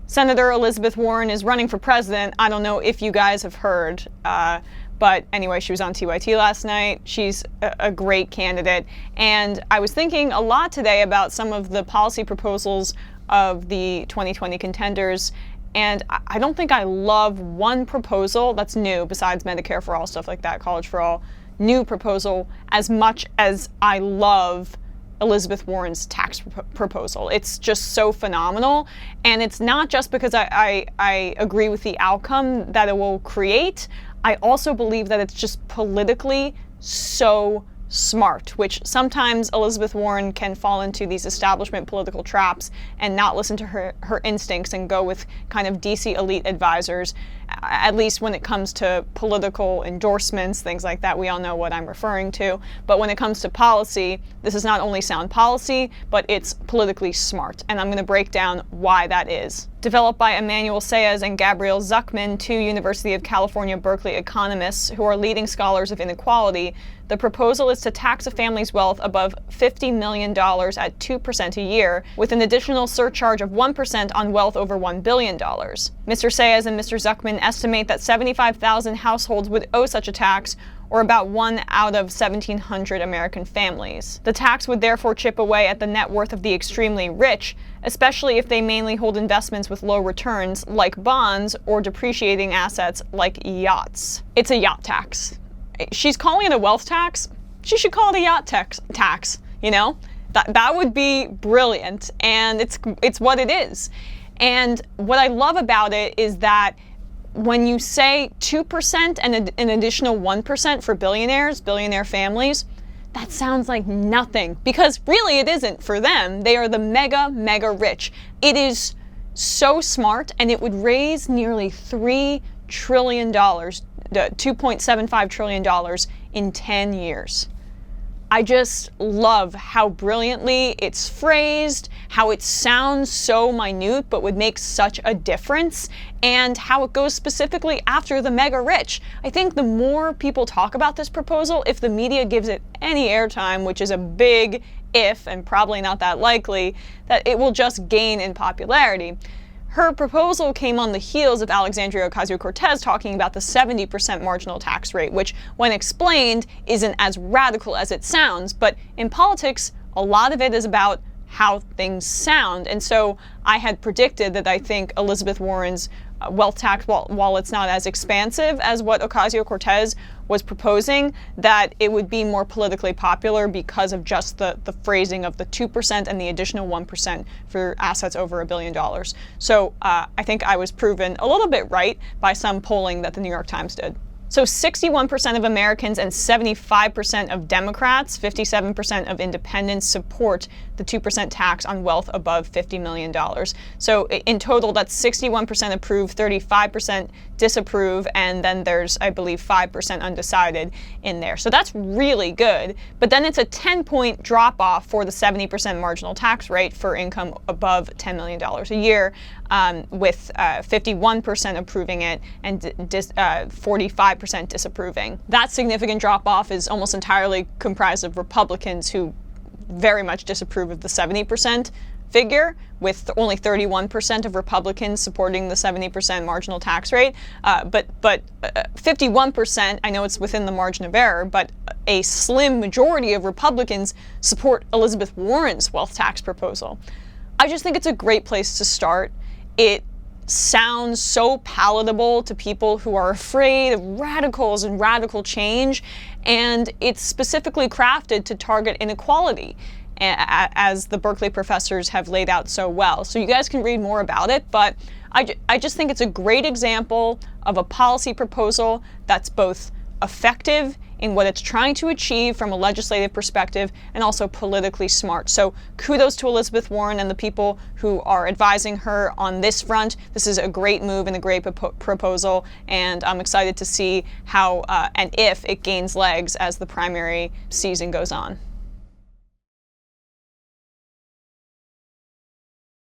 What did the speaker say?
Senator Elizabeth Warren is running for president. I don't know if you guys have heard, but anyway, she was on TYT last night. She's a great candidate. And I was thinking a lot today about some of the policy proposals of the 2020 contenders. And I don't think I love one proposal that's new, besides Medicare for all, stuff like that, college for all, new proposal, as much as I love Elizabeth Warren's tax proposal. It's just so phenomenal. And it's not just because I agree with the outcome that it will create. I also believe that it's just politically so smart, which sometimes Elizabeth Warren can fall into these establishment political traps and not listen to her instincts and go with kind of DC elite advisors, at least when it comes to political endorsements, things like that. We all know what I'm referring to. But when it comes to policy, this is not only sound policy, but it's politically smart. And I'm going to break down why that is. Developed by Emmanuel Saez and Gabriel Zuckman, two University of California, Berkeley economists who are leading scholars of inequality, the proposal is to tax a family's wealth above $50 million at 2% a year, with an additional surcharge of 1% on wealth over $1 billion. Mr. Saez and Mr. Zuckman estimate that 75,000 households would owe such a tax, or about 1 out of 1,700 American families. The tax would therefore chip away at the net worth of the extremely rich, especially if they mainly hold investments with low returns, like bonds, or depreciating assets like yachts. It's a yacht tax. She's calling it a wealth tax. She should call it a yacht tax, you know? That would be brilliant, and it's what it is. And what I love about it is that when you say 2% and an additional 1% for billionaire families, that sounds like nothing, because really it isn't for them. They are the mega rich. It is so smart, and it would raise nearly $3 trillion, $2.75 trillion in 10 years. I just love how brilliantly it's phrased, how it sounds so minute but would make such a difference, and how it goes specifically after the mega rich. I think the more people talk about this proposal, if the media gives it any airtime, which is a big if and probably not that likely, that it will just gain in popularity. Her proposal came on the heels of Alexandria Ocasio-Cortez talking about the 70% marginal tax rate, which, when explained, isn't as radical as it sounds. But in politics, a lot of it is about how things sound. And so I had predicted that I think Elizabeth Warren's wealth tax, while it's not as expansive as what Ocasio-Cortez was proposing, that it would be more politically popular because of just the phrasing of the 2% and the additional 1% for assets over $1 billion. So I think I was proven a little bit right by some polling that the New York Times did. So 61% of Americans and 75% of Democrats, 57% of independents support the 2% tax on wealth above $50 million. So in total, that's 61% approve, 35% disapprove, and then there's, I believe, 5% undecided in there. So that's really good. But then it's a 10-point drop-off for the 70% marginal tax rate for income above $10 million a year, with 51% approving it and 45% disapproving. That significant drop-off is almost entirely comprised of Republicans who very much disapprove of the 70% figure, with only 31% of Republicans supporting the 70% marginal tax rate. But 51%, I know it's within the margin of error, but a slim majority of Republicans support Elizabeth Warren's wealth tax proposal. I just think it's a great place to start. It sounds so palatable to people who are afraid of radicals and radical change, and it's specifically crafted to target inequality, as the Berkeley professors have laid out so well. So you guys can read more about it, but I just think it's a great example of a policy proposal that's both effective in what it's trying to achieve from a legislative perspective and also politically smart. So kudos to Elizabeth Warren and the people who are advising her on this front. This is a great move and a great proposal, and I'm excited to see how and if it gains legs as the primary season goes on.